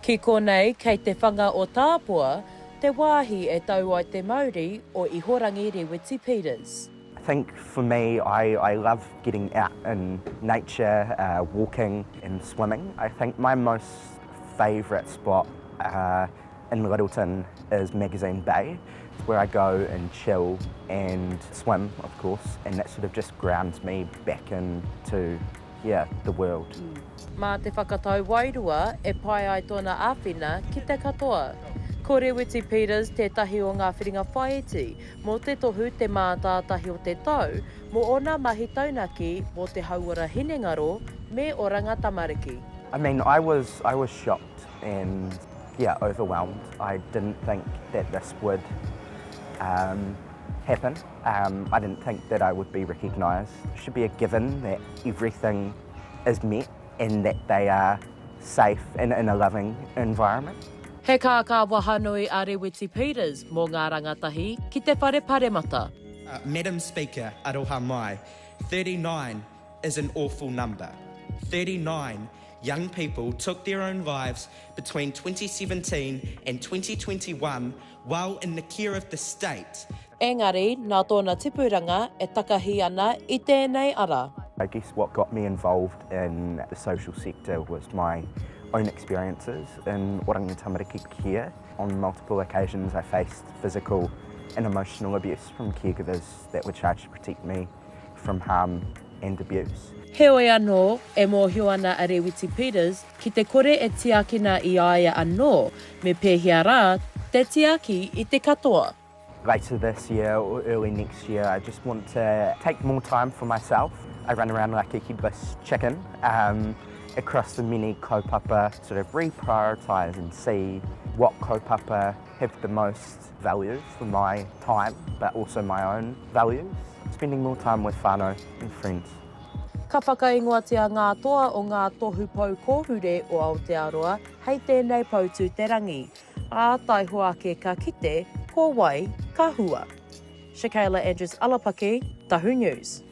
Ki konei, kei te whanga o tāpua, te wāhi e tau ai te Māori o Ihorangi Reweti Peters. I think for me, I love getting out in nature, walking and swimming. I think my most favourite spot in Littleton is Magazine Bay. It's where I go and chill and swim, of course, and that sort of just grounds me back into, the world. Mā te whakatau wairua e pai ai tōna āwhina ki te katoa. Ko Reweti Peters tētahi o ngā whiringa whaiiti, mō te tohu te mātātahi o te tau, mō ona mahi taunaki mō te hauara hinengaro me Oranga Tamariki. I mean, I was shocked and overwhelmed. I didn't think that this would happen. I didn't think that I would be recognised. It should be a given that everything is met and that they are safe and in a loving environment. He kāka wahanui a Reweti Peters mō ngā rangatahi ki te whare paremata. Madam Speaker, aroha mai, 39 is an awful number. 39 young people took their own lives between 2017 and 2021 while in the care of the state. Engari, nā tōna tipuranga e takahi ana I tēnei ara. I guess what got me involved in the social sector was my own experiences in Oranga Tamariki care. On multiple occasions I faced physical and emotional abuse from caregivers that were charged to protect me from harm and abuse. Heoi anō e mōhio ana a Reweti Peters ki te kore e tiakina I aia anō me pēhia rā te tiaki I te katoa. Later this year or early next year, I just want to take more time for myself. I run around like a headless chicken across the many kaupapa, sort of reprioritise and see what kaupapa have the most value for my time, but also my own values. Spending more time with whānau and friends. Ka whakaingoatia ngā toa o ngā tohu pau kōhure o Aotearoa hei tēnei pautu te rangi. A tai hoake ka kite, ko wai, ka hua. Shakayla Andrews-Alapaki, Tahu News.